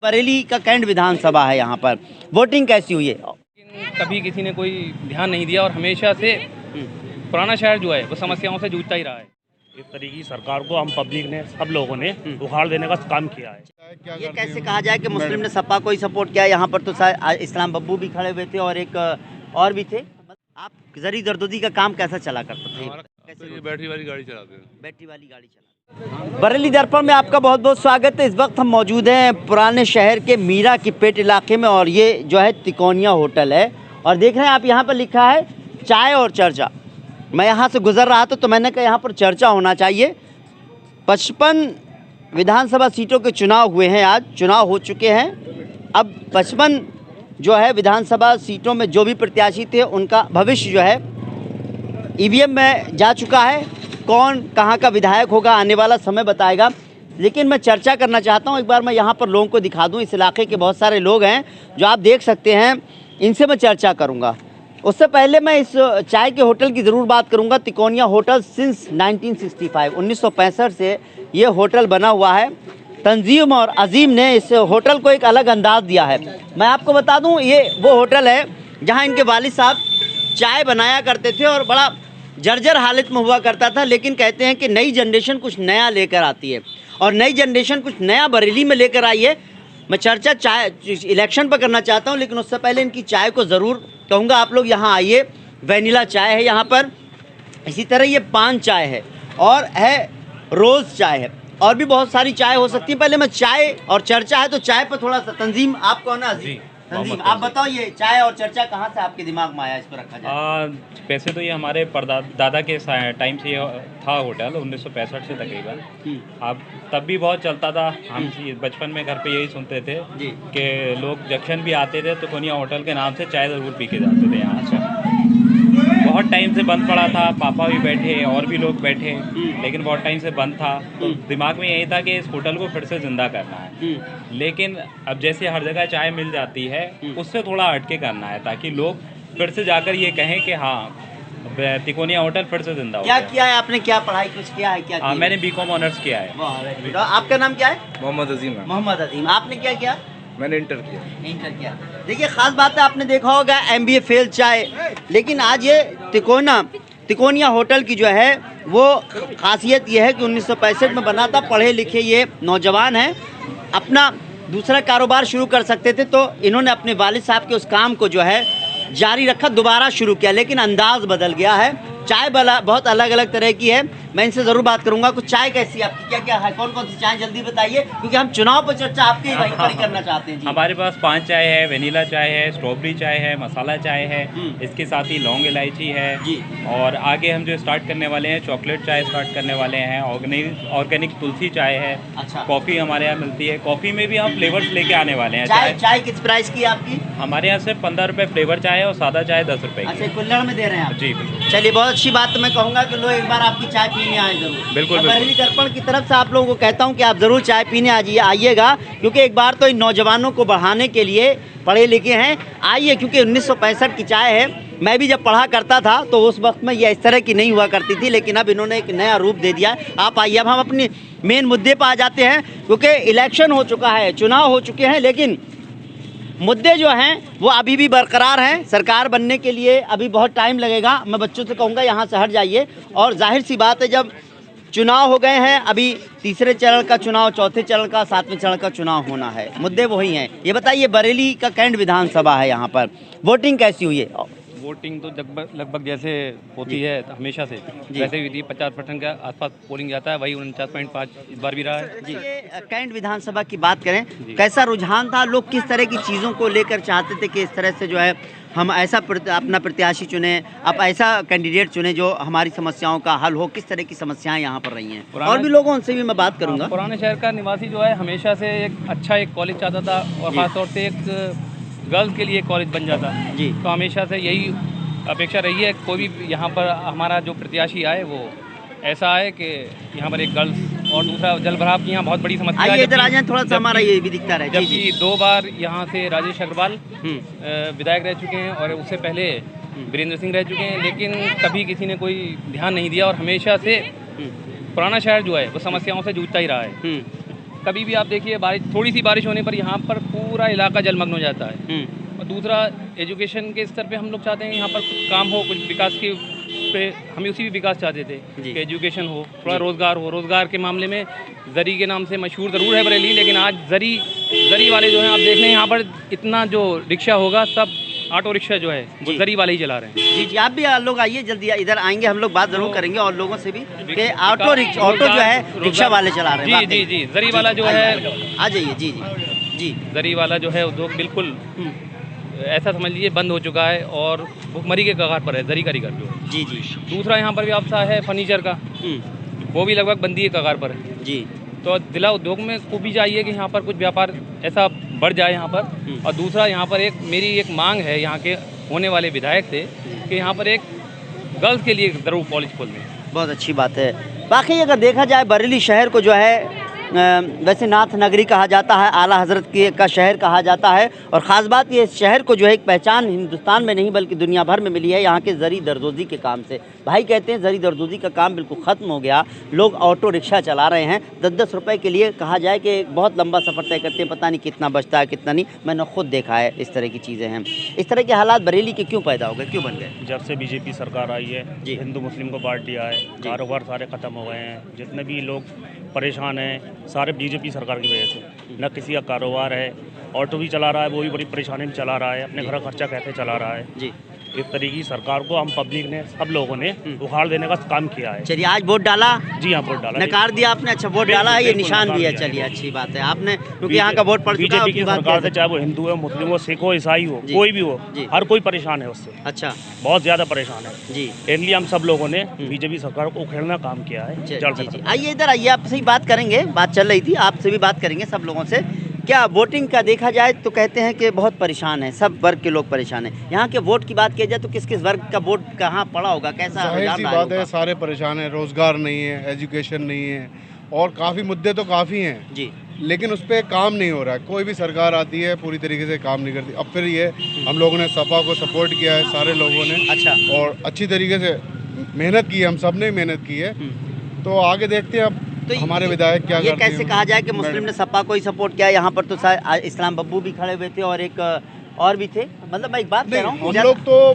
बरेली का कैंट विधानसभा है, यहाँ पर वोटिंग कैसी हुई है? कभी किसी ने कोई ध्यान नहीं दिया और हमेशा से पुराना शहर जो है वो समस्याओं से जूझता ही रहा है। इस तरीके की सरकार को हम पब्लिक ने, सब लोगों ने उखाड़ देने का काम किया है। ये कैसे कहा जाए कि मुस्लिम ने सपा को ही सपोर्ट किया? यहाँ पर तो इस्लाम बब्बू भी खड़े हुए थे और एक और भी थे। आप जरी दरदोदी का काम कैसा चला करते थे? बैटरी वाली गाड़ी चलाते हैं। बैटरी वाली गाड़ी चला। बरेली दर्पण में आपका बहुत बहुत स्वागत है। इस वक्त हम मौजूद हैं पुराने शहर के मीरा की पेट इलाके में और ये जो है तिकोनिया होटल है और देख रहे हैं आप यहाँ पर लिखा है चाय और चर्चा। मैं यहाँ से गुजर रहा था तो मैंने कहा यहाँ पर चर्चा होना चाहिए। 55 विधानसभा सीटों के चुनाव हुए हैं, आज चुनाव हो चुके हैं। अब 55 जो है विधानसभा सीटों में जो भी प्रत्याशी थे उनका भविष्य जो है ईवीएम में जा चुका है। कौन कहाँ का विधायक होगा आने वाला समय बताएगा, लेकिन मैं चर्चा करना चाहता हूँ। एक बार मैं यहाँ पर लोगों को दिखा दूँ। इस इलाके के बहुत सारे लोग हैं जो आप देख सकते हैं, इनसे मैं चर्चा करूँगा। उससे पहले मैं इस चाय के होटल की ज़रूर बात करूँगा। तिकोनिया होटल सिंस 1965 1965 से ये होटल बना हुआ है। तंजीम और अजीम ने इस होटल को एक अलग अंदाज दिया है। मैं आपको बता दूँ, ये वो होटल है जहाँ इनके वालिद साहब चाय बनाया करते थे और बड़ा जर्जर हालत में हुआ करता था। लेकिन कहते हैं कि नई जनरेशन कुछ नया लेकर आती है और नई जनरेशन कुछ नया बरेली में लेकर आई है। मैं चर्चा चाय इलेक्शन पर करना चाहता हूं, लेकिन उससे पहले इनकी चाय को ज़रूर कहूँगा आप लोग यहाँ आइए। वैनिला चाय है यहाँ पर, इसी तरह ये पान चाय है और है रोज़ चाय है और भी बहुत सारी चाय हो सकती है। पहले मैं चाय और चर्चा है तो चाय पर थोड़ा सा तंजीम आप कौन है? तंजीम आप बताओ, ये चाय और चर्चा कहाँ से आपके दिमाग में आया, इसको रखा जाए? वैसे तो ये हमारे दादा के टाइम से ये था होटल 1965 से तकरीबन। अब तब भी बहुत चलता था। हम बचपन में घर पे यही सुनते थे कि लोग जंक्शन भी आते थे तो तिकोनिया होटल के नाम से चाय ज़रूर पी के जाते थे यहाँ से। बहुत टाइम से बंद पड़ा था, पापा भी बैठे और भी लोग बैठे, लेकिन बहुत टाइम से बंद था। तो दिमाग में यही था कि इस होटल को फिर से ज़िंदा करना है। लेकिन अब जैसे हर जगह चाय मिल जाती है, उससे थोड़ा हटके करना है ताकि लोग फिर से जाकर ये कहें कि हाँ तिकोनिया होटल फिर से जिंदा हो। क्या किया है आपने? क्या पढ़ाई कुछ किया है? क्या मैंने बीकॉम ऑनर्स किया है। आपका नाम क्या है? मोहम्मद अजीम। मोहम्मद अजीम। आपने क्या किया? मैंने इंटर किया। देखिए, खास बात है, आपने देखा होगा MBA फेल चाय, लेकिन आज ये तिकोनिया होटल की जो है वो खासियत ये है कि 1965 में बना था। पढ़े लिखे ये नौजवान हैं, अपना दूसरा कारोबार शुरू कर सकते थे तो इन्होंने अपने वालिद साहब के उस काम को जो है जारी रखा, दोबारा शुरू किया, लेकिन अंदाज बदल गया है। चाय बहुत अलग अलग तरह की है, मैं इनसे ज़रूर बात करूंगा। कुछ चाय कैसी है आपकी? क्या क्या है, कौन कौन सी चाय जल्दी बताइए, क्योंकि हम चुनाव पर चर्चा आपके वहीं पर ही करना चाहते हैं जी। हमारे पास पान चाय है, वेनिला चाय है, स्ट्रॉबेरी चाय है, मसाला चाय है, इसके साथ ही लौंग इलायची है जी। और आगे हम जो स्टार्ट करने वाले हैं चॉकलेट चाय स्टार्ट करने वाले हैं। ऑर्गेनिक तुलसी चाय है। अच्छा। कॉफ़ी हमारे यहाँ मिलती है, कॉफ़ी में भी हम फ्लेवर्स लेके आने वाले हैं। चाय किस प्राइस की है आपकी? हमारे यहाँ सिर्फ 15 रुपये फ्लेवर चाय है और सादा चाय 10 रुपये की। अच्छा, कुल्हड़ में दे रहे हैं आप? जी। चलिए, बहुत अच्छी बात। तो मैं कहूँगा कि लोग एक बार आपकी चाय पीने आए जरूर। बिल्कुल। बरेली दर्पण की तरफ से आप लोगों को कहता हूँ कि आप ज़रूर चाय पीने आइएगा, क्योंकि एक बार तो इन नौजवानों को बढ़ाने के लिए पढ़े लिखे हैं, आइए, क्योंकि 1965 की चाय है। मैं भी जब पढ़ा करता था तो उस वक्त में ये इस तरह की नहीं हुआ करती थी, लेकिन अब इन्होंने एक नया रूप दे दिया है। आप आइए, अब हम अपने मेन मुद्दे पर आ जाते हैं, क्योंकि इलेक्शन हो चुका है, चुनाव हो चुके हैं, लेकिन मुद्दे जो हैं वो अभी भी बरकरार हैं। सरकार बनने के लिए अभी बहुत टाइम लगेगा। मैं बच्चों से कहूँगा यहाँ से हट जाइए। और जाहिर सी बात है, जब चुनाव हो गए हैं, अभी तीसरे चरण का चुनाव, चौथे चरण का, 7वें चरण का चुनाव होना है, मुद्दे वही हैं। ये बताइए, बरेली का कैंट विधानसभा है, यहाँ पर वोटिंग कैसी हुई है? वोटिंग तो लगभग जैसे होती है हमेशा से वैसे हुई थी। 50% के आसपास पोलिंग जाता है, वही 49.5 इस बार भी रहा है जी। कैंट विधानसभा की बात करें, कैसा रुझान था? लोग किस तरह की चीज़ों को लेकर चाहते थे कि इस तरह से जो है हम ऐसा अपना प्रत्याशी चुने, आप ऐसा कैंडिडेट चुने जो हमारी समस्याओं का हल हो? किस तरह की समस्याएं यहाँ पर रही हैं? और भी लोगों से भी मैं बात करूँगा। पुराने शहर का निवासी जो है हमेशा से एक कॉलेज चाहता था और ख़ासतौर से एक गर्ल्स के लिए कॉलेज बन जाता जी। तो हमेशा से यही अपेक्षा रही है, कोई भी यहाँ पर हमारा जो प्रत्याशी आए वो ऐसा है कि यहाँ पर एक गर्ल्स और दूसरा जल भराव की यहाँ बहुत बड़ी समस्या है। इधर आ जाएं, थोड़ा सा हमारा ये भी दिखता रहे। जबकि 2 बार यहाँ से राजेश अग्रवाल विधायक रह चुके हैं और उससे पहले वीरेंद्र सिंह रह चुके हैं, लेकिन कभी किसी ने कोई ध्यान नहीं दिया और हमेशा से पुराना शहर जो है वो समस्याओं से जूझता ही रहा है। कभी भी आप देखिए बारिश, थोड़ी सी बारिश होने पर यहाँ पर पूरा इलाका जलमग्न हो जाता है। और दूसरा, एजुकेशन के स्तर पे हम लोग चाहते हैं यहाँ पर कुछ काम हो, कुछ विकास के पे हम उसी भी विकास चाहते थे कि एजुकेशन हो, थोड़ा रोज़गार हो। रोज़गार के मामले में जरी के नाम से मशहूर ज़रूर है बरेली, लेकिन आज जरी वाले जो हैं आप देख रहे हैं यहाँ पर इतना जो रिक्शा होगा सब ऑटो रिक्शा जो है वो जरी वाले ही चला रहे हैं। जी जी, आप भी लोग आइए, जल्दी इधर आएंगे, हम लोग बात जरूर करेंगे और लोगों से भी कि ऑटो जो है रिक्शा वाले चला रहे हैं। जी जी जी, जरी वाला जो है, आ जाइए। जी जी जी, जरी वाला जो है उद्योग बिल्कुल ऐसा समझ लीजिए बंद हो चुका है और भुखमरी के कगार पर है जरी कारीगर जो है। जी जी। दूसरा यहाँ पर व्यवसाय है फर्नीचर का, वो भी लगभग बंदी के कगार पर है। जी। तो जिला उद्योग में को भी चाहिए कि यहाँ पर कुछ व्यापार ऐसा बढ़ जाए यहाँ पर। और दूसरा, यहाँ पर मेरी एक मांग है यहाँ के होने वाले विधायक से कि यहाँ पर एक गर्ल्स के लिए ज़रूर कॉलेज खोल दें। बहुत अच्छी बात है। बाकी अगर देखा जाए बरेली शहर को जो है वैसे नाथ नगरी कहा जाता है, आला हज़रत का शहर कहा जाता है, और ख़ास बात ये शहर को जो है एक पहचान हिंदुस्तान में नहीं बल्कि दुनिया भर में मिली है यहाँ के ज़री दरदोज़ी के काम से। भाई कहते हैं ज़री दरदोज़ी का काम बिल्कुल ख़त्म हो गया, लोग ऑटो रिक्शा चला रहे हैं 10-10 रुपये के लिए। कहा जाए कि बहुत लंबा सफ़र तय करते हैं, पता नहीं कितना बचता है कितना नहीं, मैंने खुद देखा है इस तरह की चीज़ें हैं। इस तरह के हालात बरेली के क्यों पैदा हो गए, क्यों बन गए? जब से बीजेपी सरकार आई है, हिंदू मुस्लिम को बांट दिया है, कारोबार सारे ख़त्म हो गए हैं। जितने भी लोग परेशान हैं सारे बीजेपी सरकार की वजह से। न किसी का कारोबार है, ऑटो भी चला रहा है वो भी बड़ी परेशानी में चला रहा है, अपने घर का खर्चा कैसे चला रहा है। जी, इस तरीके की सरकार को हम पब्लिक ने, सब लोगों ने उखाड़ देने का काम किया है। चलिए, आज वोट डाला? जी हाँ, वोट डाला, नकार दिया आपने। अच्छा, वोट डाला है, ये निशान भी है। चलिए, अच्छी बात है आपने, क्योंकि यहाँ का वोट पड़ चुका है। बीजेपी की सरकार से, चाहे वो हिंदू हो, मुस्लिम हो, सिख हो, ईसाई हो, कोई भी हो, हर कोई परेशान है उससे। अच्छा, बहुत ज़्यादा परेशान है जी। इसलिए हम सब लोगों ने बीजेपी सरकार को उखेड़ना काम किया है। जी, आइए इधर आइए, आपसे ही बात करेंगे, बात चल रही थी, आपसे भी बात करेंगे सब लोगों से। क्या वोटिंग का देखा जाए तो कहते हैं कि बहुत परेशान है, सब वर्ग के लोग परेशान हैं। यहाँ के वोट की बात की जाए तो किस किस वर्ग का वोट कहाँ पड़ा होगा, कैसा? जाहिर सी बात है, सारे परेशान हैं, रोज़गार नहीं है, एजुकेशन नहीं है, और काफ़ी मुद्दे तो काफ़ी हैं जी, लेकिन उस पर काम नहीं हो रहा है। कोई भी सरकार आती है पूरी तरीके से काम नहीं करती। अब फिर ये हम लोगों ने सपा को सपोर्ट किया है सारे लोगों ने। अच्छा, और अच्छी तरीके से मेहनत की है, हम सब ने मेहनत की है। तो आगे देखते हैं अब तो हमारे विधायक क्या करते हैं। ये कैसे कहा जाए कि मुस्लिम ने सपा को ही सपोर्ट किया? यहाँ पर तो इस्लाम बब्बू भी खड़े हुए थे और एक और भी थे। मतलब मैं एक बात कह रहा हूँ, हम लोग तो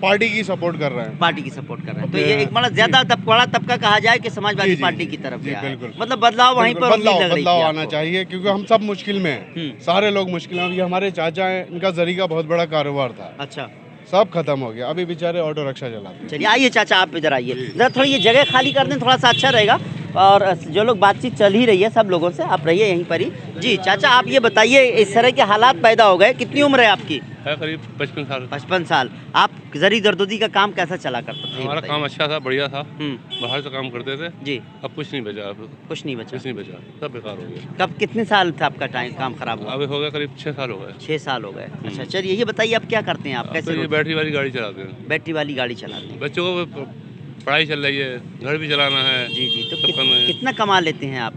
पार्टी की सपोर्ट कर रहे हैं, पार्टी की सपोर्ट कर रहे हैं। तो ये एक बड़ा ज्यादा बड़ा तबका कहा जाए कि समाजवादी पार्टी की तरफ गया है। मतलब बदलाव वहीं पर बदलाव आना चाहिए, क्योंकि हम सब मुश्किल में हैं, सारे लोग मुश्किल में। अभी हमारे चाचा हैं, इनका जरी का बहुत बड़ा कारोबार था, अच्छा, सब खत्म हो गया, अभी बेचारे ऑटो रिक्शा चलाते हैं। चलिए, आइए चाचा, आप इधर आइए जरा, थोड़ी ये जगह खाली कर दें, थोड़ा सा अच्छा रहेगा। और जो लोग बातचीत चल ही रही है सब लोगों से, आप रहिए यहीं पर ही। जी चाचा, आप ये बताइए, इस तरह के हालात पैदा हो गए, कितनी उम्र है आपकी? है करीब 55 साल। 55 साल। आप जरी दरदोजी का काम कैसा चला करते थे? हमारा काम अच्छा था, बढ़िया था, बाहर से काम करते थे जी। अब कुछ नहीं बचा, कुछ नहीं बचा, सब बेकार हो गया। कब, कितने साल था आपका काम खराब हुआ? अभी हो गया करीब 6 साल हो गए। 6 साल हो गए। अच्छा, चलिए ये बताइए आप क्या करते हैं? आप कैसे? ये बैटरी वाली गाड़ी चलाते हैं। बैटरी वाली गाड़ी चलाते हैं। बच्चों को पढ़ाई चल रही है, घर भी चलाना है। जी जी। तो सब करना है। कितना कमा लेते हैं आप?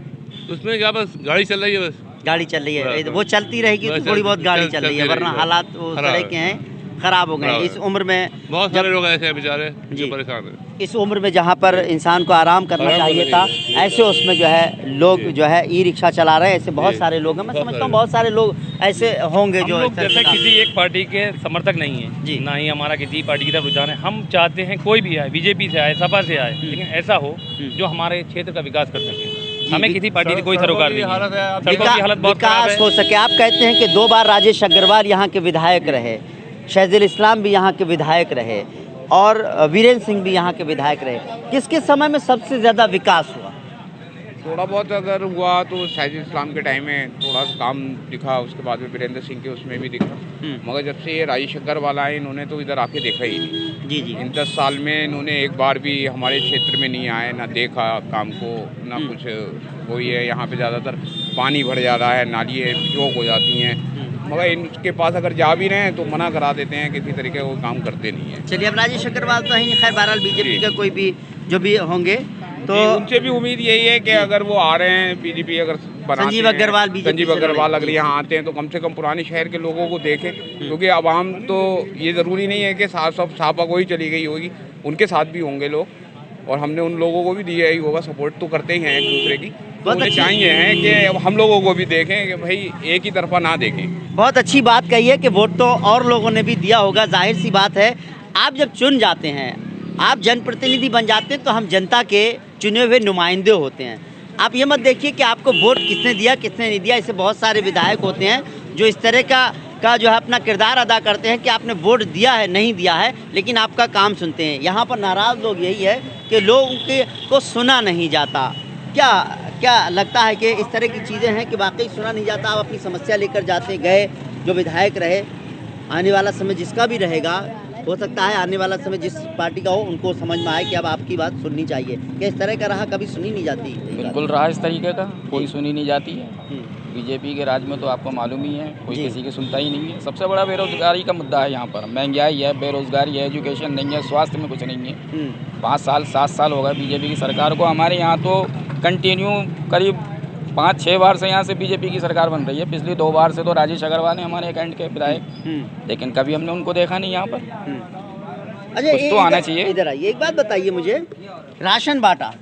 उसमें क्या, बस गाड़ी चल रही है, बस गाड़ी चल रही है, वो चलती रहेगी तो थोड़ी बहुत गाड़ी चल रही है, वरना हालात उस तरह के हैं, खराब हो गए। इस उम्र में बहुत सारे लोग ऐसे हैं बेचारे जो परेशान हैं। इस उम्र में जहाँ पर इंसान को आराम करना चाहिए था, ऐसे उसमें जो है लोग जो है ई रिक्शा चला रहे हैं। ऐसे बहुत सारे लोग हैं, मैं समझता हूँ बहुत सारे लोग ऐसे होंगे जो जैसे किसी एक पार्टी के समर्थक नहीं है जी, ना ही हमारा किसी पार्टी की तरफ रुझान है। हम चाहते हैं कोई भी आए, बीजेपी से आए, सपा से आए, लेकिन ऐसा हो जो हमारे क्षेत्र का विकास कर सके। हमें किसी पार्टी की कोई सरोकार नहीं है, विकास हो सके। आप कहते हैं कि 2 बार राजेश अग्रवाल यहाँ के विधायक रहे, शहजुल इस्लाम भी यहाँ के विधायक रहे, और वीरेंद्र सिंह भी यहाँ के विधायक रहे। किसके समय में सबसे ज़्यादा विकास हुआ? थोड़ा बहुत अगर हुआ तो शहजुल इस्लाम के टाइम में थोड़ा सा काम दिखा, उसके बाद में वीरेंद्र सिंह के उसमें भी दिखा, मगर जब से ये राजेश अग्रवाल आए इन्होंने तो इधर आके देखा ही नहीं। जी जी। इन 10 साल में इन्होंने एक बार भी हमारे क्षेत्र में नहीं आए, ना देखा काम को, ना कुछ कोई है। यहाँ पे ज़्यादातर पानी भर जाता है, नालियाँ ब्लॉक हो जाती हैं, मगर इनके पास अगर जा भी रहे हैं तो मना करा देते हैं, किसी तरीके का वो काम करते नहीं है। चलिए, अब राजेश अग्रवाल तो है नहीं, खैर बहरहाल बीजेपी का कोई भी जो भी होंगे तो उनसे भी उम्मीद यही है कि अगर वो आ रहे हैं, बीजेपी अगर संजीव अग्रवाल अगर यहाँ आते हैं तो कम से कम पुराने शहर के लोगों को देखें, क्योंकि आवाम तो ये ज़रूरी नहीं है कि सापा को ही चली गई होगी, उनके साथ भी होंगे लोग, और हमने उन लोगों को भी दिया ही होगा, सपोर्ट तो करते ही हैं एक दूसरे की, बहुत उन्हें अच्छी चाहिए हैं कि हम लोगों को भी देखें कि भाई एक ही तरफा ना देखें। बहुत अच्छी बात कही है कि वोट तो और लोगों ने भी दिया होगा, जाहिर सी बात है। आप जब चुन जाते हैं, आप जनप्रतिनिधि बन जाते हैं, तो हम जनता के चुने हुए नुमाइंदे होते हैं। आप ये मत देखिए कि आपको वोट किसने दिया किसने नहीं दिया। ऐसे बहुत सारे विधायक होते हैं जो इस तरह का जो है अपना किरदार अदा करते हैं कि आपने वोट दिया है नहीं दिया है, लेकिन आपका काम सुनते हैं। यहाँ पर नाराज़ लोग यही है कि लोगों को सुना नहीं जाता। क्या लगता है कि इस तरह की चीज़ें हैं कि वाकई सुना नहीं जाता? आप अपनी समस्या लेकर जाते गए, जो विधायक रहे, आने वाला समय जिसका भी रहेगा, हो सकता है आने वाला समय जिस पार्टी का हो उनको समझ में आए कि अब आपकी बात सुननी चाहिए। क्या इस तरह का रहा कभी सुनी नहीं जाती? बिल्कुल रहा इस तरीके का, कोई सुनी नहीं जाती है। बीजेपी के राज में तो आपको मालूम ही है, कोई किसी की सुनता ही नहीं है। सबसे बड़ा बेरोजगारी का मुद्दा है यहाँ पर। महंगाई है, बेरोजगारी है, एजुकेशन नहीं है, स्वास्थ्य में कुछ नहीं है। 5 साल 7 साल हो गए बीजेपी की सरकार को। हमारे यहाँ तो कंटिन्यू करीब 5-6 बार से यहाँ से बीजेपी की सरकार बन रही है। पिछली 2 बार से तो राजेश अग्रवाल है हमारे कैंट के विधायक, लेकिन कभी हमने उनको देखा नहीं यहाँ पर। अच्छा, कुछ तो आना चाहिए। इधर आइए, एक बात बताइए मुझे, राशन बांटा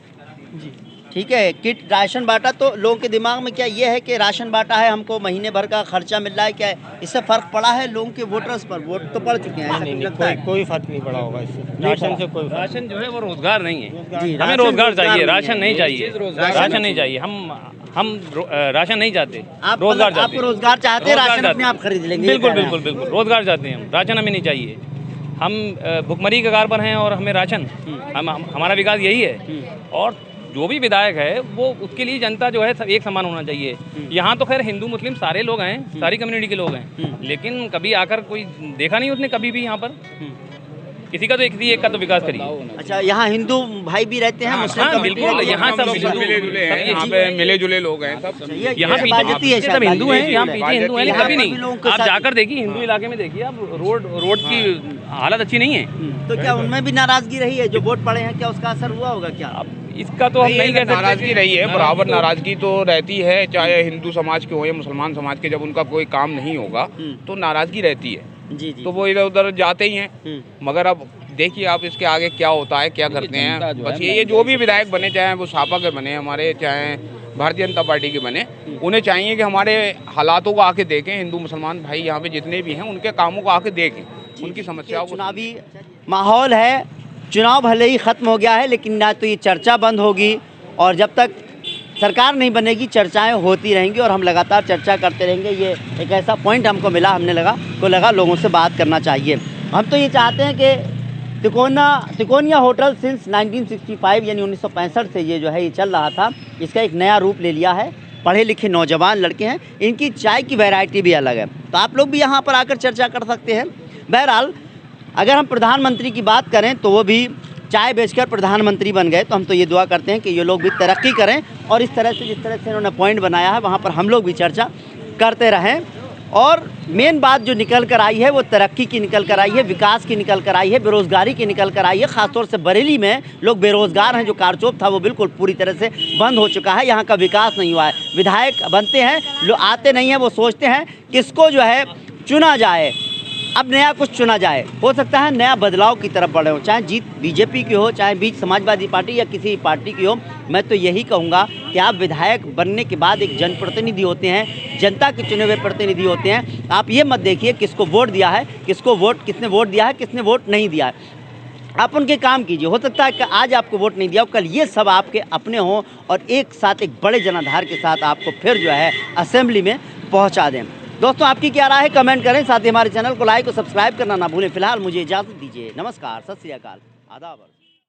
जी, ठीक है, किट राशन बांटा, तो लोगों के दिमाग में क्या ये है कि राशन बांटा है, हमको महीने भर का खर्चा मिल रहा है, क्या है? इससे फर्क पड़ा है लोगों के वोटर्स पर? वोट तो पड़ चुके हैं, ऐसा कुछ लगता है? कोई फर्क नहीं पड़ा होगा इससे। राशन से कोई राशन जो है वो रोजगार नहीं है। जी, हमें रोजगार चाहिए, राशन नहीं चाहिए। राशन नहीं चाहिए, हम राशन नहीं चाहते, आप रोजगार चाहते आप हैं। रोजगार चाहते हैं, रोजगार राशन चाहते अपने हैं। आप खरीद लेंगे? बिल्कुल बिल्कुल बिल्कुल, रोजगार चाहते हैं हम, राशन हमें नहीं चाहिए। हम भुखमरी के कगार पर हैं और हमें राशन, हमारा विकास यही है। और जो भी विधायक है वो उसके लिए जनता जो है एक समान होना चाहिए। यहाँ तो खैर हिंदू मुस्लिम सारे लोग हैं, सारी कम्युनिटी के लोग हैं, लेकिन कभी आकर कोई देखा नहीं उसने कभी भी यहाँ पर किसी का, तो किसी एक का तो विकास करिए। अच्छा, यहाँ हिंदू भाई भी रहते हैं, मुस्लिम हाँ, कम्युनिटी बिल्कुल, रहती है? यहाँ सब मिले जुले हैं, यहाँ पे मिले जुले लोग हैं सब। यहाँ पीछे सब हिंदू हैं, यहाँ पीछे हिंदू हैं, यहाँ कभी पर भी लोगों नहीं। के आप साथ- जाकर देखिए हिंदू इलाके में, देखिए आप रोड की हालत अच्छी नहीं है। तो क्या उनमें भी नाराजगी रही है? जो वोट पड़े हैं, क्या उसका असर हुआ होगा? क्या इसका तो हम नहीं कह सकते। नाराजगी रही है, बराबर नाराजगी तो रहती है, चाहे हिंदू समाज के हो या मुसलमान समाज के। जब उनका कोई काम नहीं होगा तो नाराजगी रहती है, जी जी। तो वो इधर उधर जाते ही हैं। मगर अब देखिए आप इसके आगे क्या होता है, क्या करते हैं। बस ये जो भी विधायक बने, चाहे वो सापा के बने हमारे, चाहे भारतीय जनता पार्टी के बने, उन्हें चाहिए कि हमारे हालातों को आके देखें। हिंदू मुसलमान भाई यहाँ पे जितने भी हैं उनके कामों को आके देखें, उनकी समस्याओं को। चुनावी माहौल है, चुनाव भले ही ख़त्म हो गया है, लेकिन ना तो ये चर्चा बंद होगी, और जब तक सरकार नहीं बनेगी चर्चाएं होती रहेंगी, और हम लगातार चर्चा करते रहेंगे। ये एक ऐसा पॉइंट हमको मिला, हमने लगा लोगों से बात करना चाहिए। हम तो ये चाहते हैं कि तिकोनिया होटल सिंस 1965 यानी 1965 से ये जो है ये चल रहा था, इसका एक नया रूप ले लिया है। पढ़े लिखे नौजवान लड़के हैं, इनकी चाय की वैरायटी भी अलग है, तो आप लोग भी यहाँ पर आकर चर्चा कर सकते हैं। बहरहाल अगर हम प्रधानमंत्री की बात करें तो वो भी चाय बेचकर प्रधानमंत्री बन गए, तो हम तो ये दुआ करते हैं कि ये लोग भी तरक्की करें, और इस तरह से जिस तरह से इन्होंने पॉइंट बनाया है वहाँ पर हम लोग भी चर्चा करते रहें। और मेन बात जो निकल कर आई है वो तरक्की की निकल कर आई है, विकास की निकल कर आई है, बेरोज़गारी की निकल कर आई है। ख़ासतौर से बरेली में लोग बेरोज़गार हैं, जो कारचोप था वो बिल्कुल पूरी तरह से बंद हो चुका है। यहाँ का विकास नहीं हुआ है। विधायक बनते हैं, लोग आते नहीं हैं, वो सोचते हैं किसको जो है चुना जाए, अब नया कुछ चुना जाए। हो सकता है नया बदलाव की तरफ बढ़े हो, चाहे जीत बीजेपी की हो, चाहे बीच समाजवादी पार्टी या किसी पार्टी की हो। मैं तो यही कहूँगा कि आप विधायक बनने के बाद एक जनप्रतिनिधि होते हैं, जनता के चुने हुए प्रतिनिधि होते हैं। आप ये मत देखिए किसको वोट दिया है, किसने वोट दिया है, किसने वोट नहीं दिया है। आप उनके काम कीजिए। हो सकता है कि आज आपको वोट नहीं दिया हो, कल ये सब आपके अपने हों और एक साथ एक बड़े जनाधार के साथ आपको फिर जो है असेंबली में पहुँचा दें। दोस्तों, आपकी क्या राय है कमेंट करें, साथ ही हमारे चैनल को लाइक और सब्सक्राइब करना ना भूलें। फिलहाल मुझे इजाज़त दीजिए। नमस्कार, सत श्री अकाल, आदाब।